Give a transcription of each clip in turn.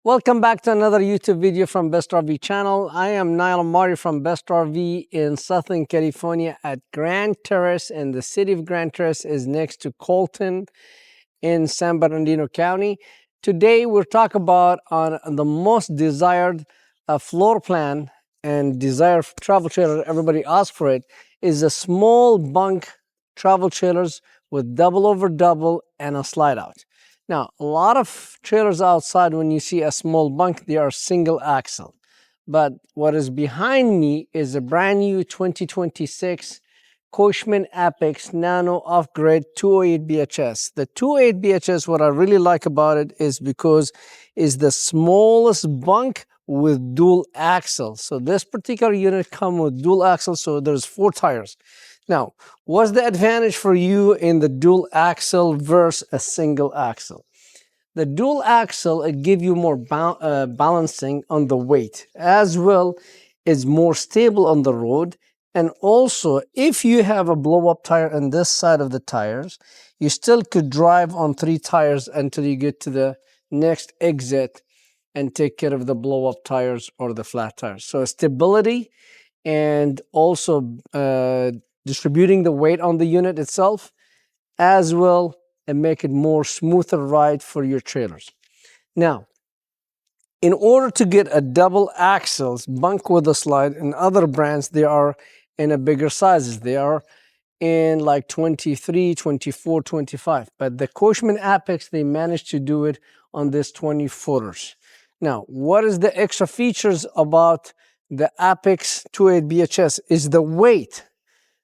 Welcome back to another YouTube video from Best RV channel. I am Niall Mari from Best RV in Southern California at Grand Terrace, and the city of Grand Terrace is next to Colton in San Bernardino County. Today we'll talk about on the most desired floor plan and desired travel trailer. Everybody asks for it. Is a small bunk travel trailers with double over double and a slide out. Now, a lot of trailers outside, when you see a small bunk, they are single axle. But what is behind me is a brand new 2026 Coachmen Apex Nano Off-Grid 208 BHS. The 208 BHS, what I really like about it is because it's the smallest bunk with dual axle. So this particular unit comes with dual axle, so there's 4 tires. Now, what's the advantage for you in the dual axle versus a single axle? The dual axle, it gives you more balancing on the weight, as well as more stable on the road. And also, if you have a blow-up tire on this side of the tires, you still could drive on 3 tires until you get to the next exit and take care of the blow-up tires or the flat tires. So stability and also distributing the weight on the unit itself, as well, and make it more smoother ride for your trailers. Now, in order to get a double axles bunk with a slide, in other brands, they are in a bigger sizes. They are in like 23, 24, 25. But the Coachmen Apex, they managed to do it on this 20-footers. Now, what is the extra features about the Apex 208 BHS is the weight.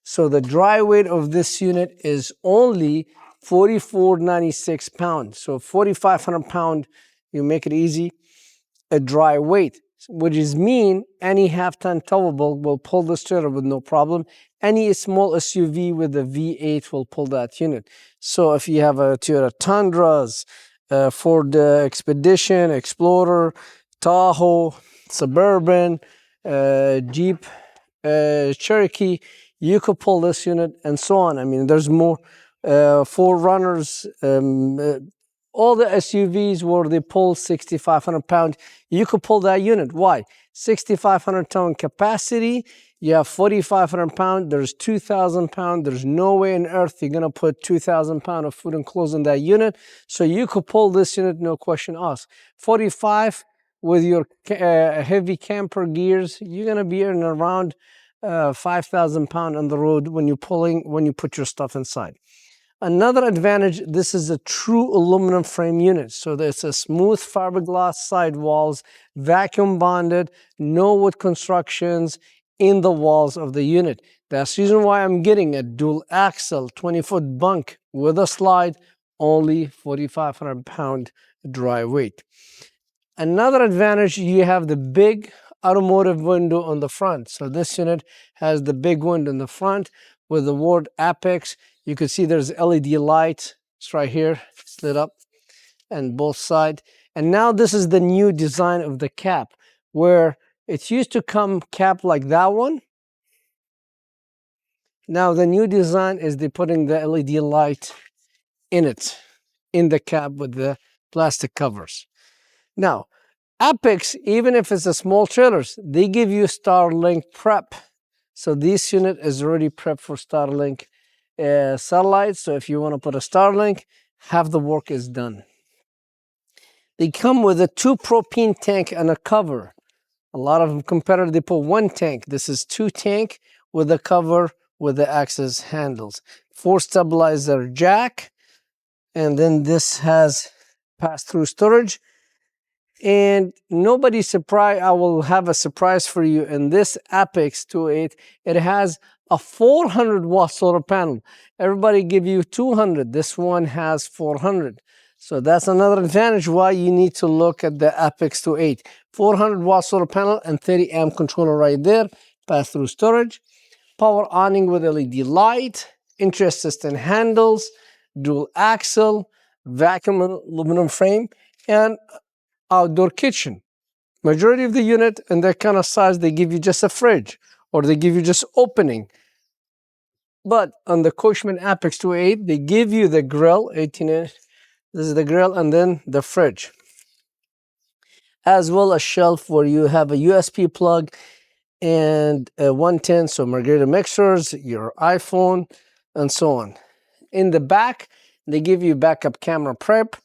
So the dry weight of this unit is only 4,496 pounds. So 4,500 pounds, you make it easy, a dry weight, which is mean any half-ton towable will pull this trailer with no problem. Any small SUV with a V8 will pull that unit. So if you have a Toyota Tundras, Ford Expedition, Explorer, Tahoe, Suburban, Jeep, Cherokee, you could pull this unit and so on. I mean, there's more 4Runners, all the SUVs where they pull 6,500 pounds, you could pull that unit. Why? 6,500 ton capacity, you have 4,500 pounds, there's 2,000 pounds, there's no way on earth you're gonna put 2,000 pounds of food and clothes in that unit. So you could pull this unit, no question asked. 45 with your heavy camper gears, you're gonna be in around 5,000 pounds on the road when you put your stuff inside. Another advantage, this is a true aluminum frame unit. So there's a smooth fiberglass sidewalls, vacuum bonded, no wood constructions in the walls of the unit. That's the reason why I'm getting a dual axle 20-foot bunk with a slide, only 4,500 pound dry weight. Another advantage, you have the big automotive window on the front. So this unit has the big window in the front with the word Apex. You can see there's LED light. It's right here. It's lit up on both sides. And now this is the new design of the cap, where it used to come cap like that one. Now the new design is they're putting the LED light in it, in the cap with the plastic covers. Now, Apex, even if it's a small trailers, they give you Starlink prep. So this unit is already prepped for Starlink satellites. So if you want to put a Starlink, half the work is done. They come with a 2 propane tank and a cover. A lot of competitors, they put 1 tank. This is 2 tank with a cover with the access handles. 4 stabilizer jack. And then this has pass-through storage. And nobody's surprised. I will have a surprise for you. In this Apex 208, it has a 400 watt solar panel. Everybody give you 200. This one has 400. So that's another advantage why you need to look at the Apex 208. 400 watt solar panel and 30 amp controller right there. Pass-through storage. Power awning with LED light. Entry assistant handles. Dual axle. Vacuum aluminum frame. And outdoor kitchen. Majority of the unit in that kind of size, they give you just a fridge or they give you just opening. But on the Coachmen Apex 208, they give you the grill, 18 inch. This is the grill and then the fridge. as well as shelf where you have a USB plug and a 110, so margarita mixers, your iPhone, and so on. In the back, they give you backup camera prep,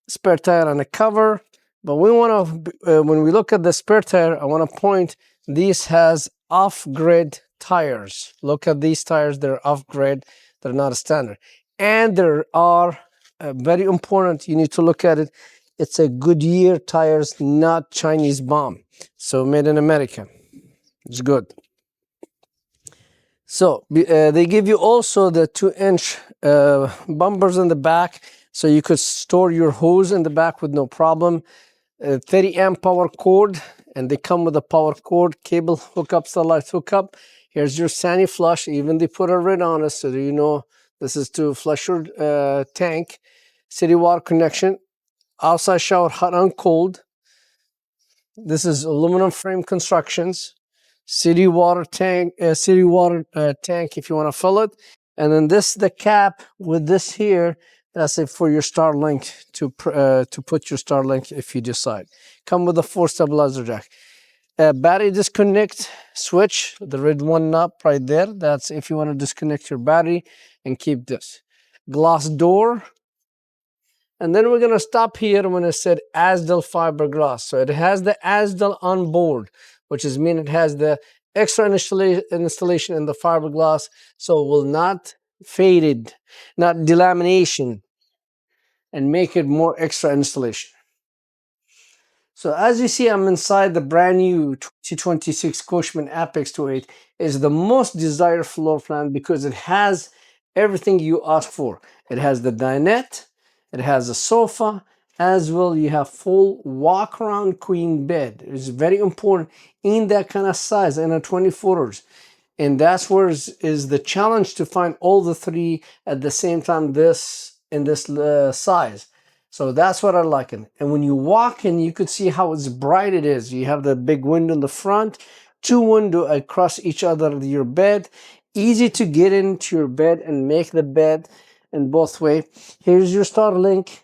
spare tire on the cover. But we want to, when we look at the spare tire, I want to point, this has off-grid tires. Look at these tires, they're off-grid, they're not a standard. And there are, very important, you need to look at it, it's a Goodyear tires, not Chinese bomb. So made in America, it's good. So they give you also the 2-inch bumpers in the back, so you could store your hose in the back with no problem. 30 amp power cord, and they come with a power cord, cable hookup, satellite hookup. Here's your Sani flush. Even they put a lid on it so that you know this is to flush your tank. City water connection, outside shower, hot and cold. This is aluminum frame constructions. City water tank, tank if you want to fill it. And then this, the cap with this here, that's it for your Starlink to put your Starlink if you decide. Come with a 4 stabilizer jack. Battery disconnect switch, the red one knob right there. That's if you want to disconnect your battery and keep this. Glass door. And then we're going to stop here when it said Asdel fiberglass. So it has the Asdel on board, which is mean it has the extra installation in the fiberglass, so it will not faded, not delamination, and make it more extra installation. So as you see, I'm inside the brand new 2026 Coachmen Apex 28. Is the most desired floor plan because it has everything you ask for. It has the dinette, it has a sofa, as well you have full walk around queen bed. It's very important in that kind of size, in a 20-footers. And that's where is the challenge, to find all the three at the same time in this size. So that's what I like it. And when you walk in, you could see how it's bright it is. You have the big window in the front, 2 windows across each other of your bed. Easy to get into your bed and make the bed in both way. Here's your Starlink.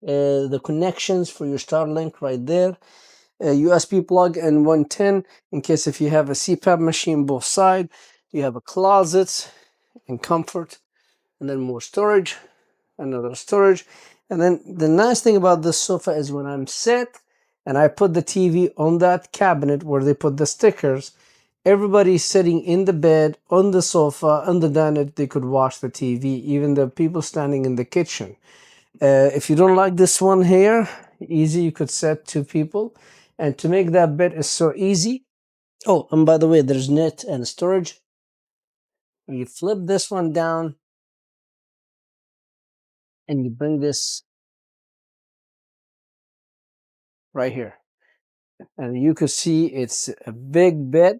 The connections for your Starlink right there. A USB plug and 110 in case if you have a CPAP machine both side. You have a closet and comfort, and then more storage, another storage. And then the nice thing about this sofa is when I'm set and I put the TV on that cabinet where they put the stickers, everybody's sitting in the bed, on the sofa, on the dinette, they could watch the TV, even the people standing in the kitchen. If you don't like this one here, easy, you could set 2 people. And to make that bed is so easy. Oh, and by the way, there's net and storage. You flip this one down and you bring this right here. And you could see it's a big bed,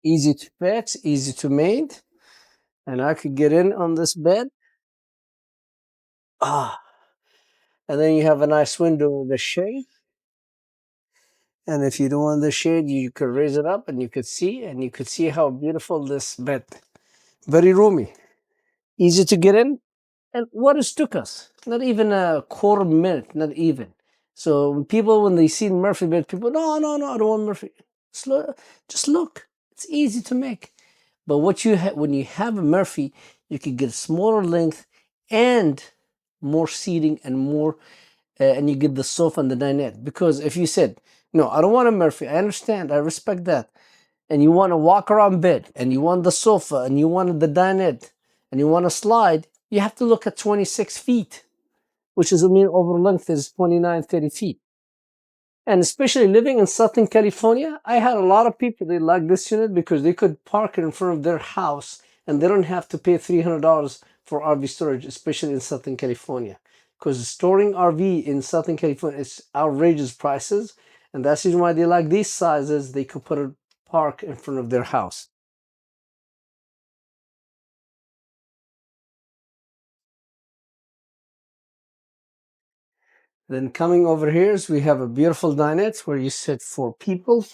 easy to fix, easy to made. And I could get in on this bed. And then you have a nice window with a shade. And if you don't want the shade, you could raise it up and you could see how beautiful this bed. Very roomy, easy to get in. And what it took us, not even a quarter minute, not even. So when they see Murphy bed, people, no, I don't want Murphy. Just look, it's easy to make. But when you have a Murphy, you can get smaller length and more seating and more, and you get the sofa and the dinette. Because if you said, no, I don't want a Murphy, I understand, I respect that, and you want to walk around bed, and you want the sofa, and you want the dinette, and you want to slide, you have to look at 26 feet, which is, over length is 29, 30 feet. And especially living in Southern California, I had a lot of people, they like this unit because they could park it in front of their house and they don't have to pay $300 for RV storage, especially in Southern California. Because storing RV in Southern California is outrageous prices. And that's the reason why they like these sizes. They could put a park in front of their house. Then coming over here is we have a beautiful dinette where you sit 4 people,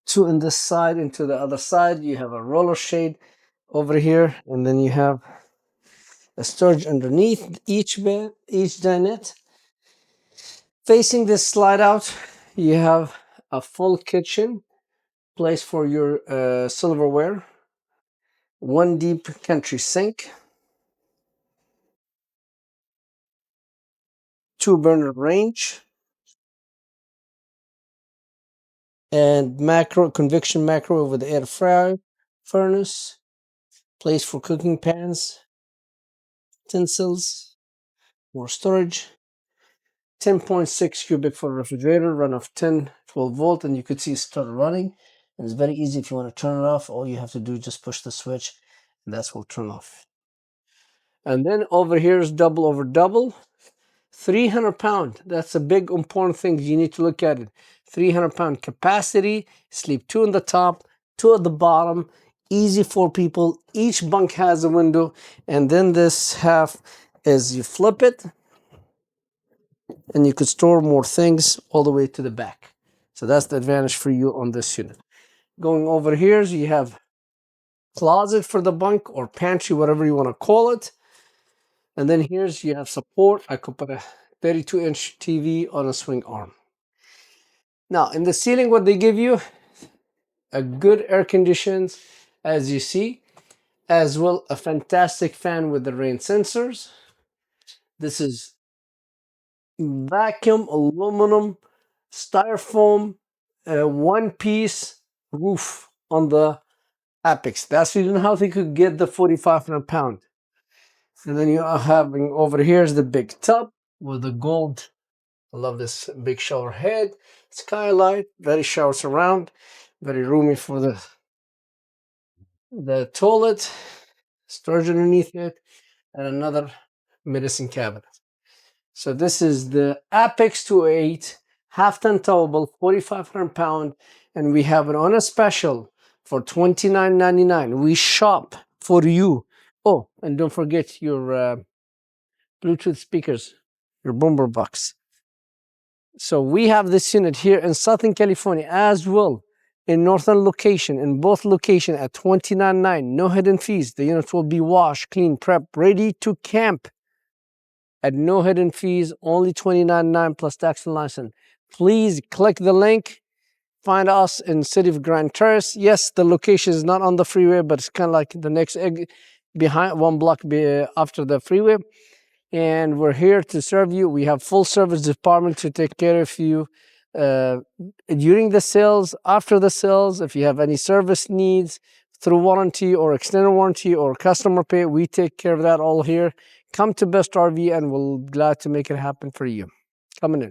2 on this side and to the other side. You have a roller shade over here, and then you have a storage underneath each bed, each dinette. Facing this slide out, you have a full kitchen, place for your silverware, one deep country sink, two burner range, and convection microwave with air fryer furnace, place for cooking pans, utensils, more storage, 10.6 cubic for refrigerator, run of 10, 12 volt, and you could see it start running. And it's very easy. If you want to turn it off, all you have to do is just push the switch, and that's will turn off. And then over here is double over double, 300-pound. That's a big important thing. You need to look at it. 300-pound capacity, sleep two on the top, two at the bottom, easy for people. Each bunk has a window, and then this half is you flip it, and you could store more things all the way to the back. So that's the advantage for you on this unit. Going over here, you have closet for the bunk or pantry, whatever you want to call it. And then here's you have support. I could put a 32-inch TV on a swing arm. Now in the ceiling, what they give you, a good air conditions, as you see, as well a fantastic fan with the rain sensors. This is vacuum aluminum styrofoam one-piece roof on the apex. That's the reason how they could get the 4,500-pound. And then you are having over here is the big tub with the gold. I love this big shower head, skylight, very shower surround, very roomy for the toilet, storage underneath it, and another medicine cabinet. So this is the Apex 208 half-ton towable, 4,500-pound, and we have it on a special for $29.99. We shop for you. Oh, and don't forget your Bluetooth speakers, your boomer box. So we have this unit here in Southern California as well, in Northern location, in both locations at $29.99. No hidden fees. The unit will be washed, clean, prep, ready to camp at no hidden fees, only $29.99 plus tax and license. Please click the link. Find us in City of Grand Terrace. Yes, the location is not on the freeway, but it's kind of like the next behind one block after the freeway. And we're here to serve you. We have full service department to take care of you during the sales, after the sales. If you have any service needs through warranty or extended warranty or customer pay, we take care of that all here. Come to Best RV and we'll be glad to make it happen for you. Coming in.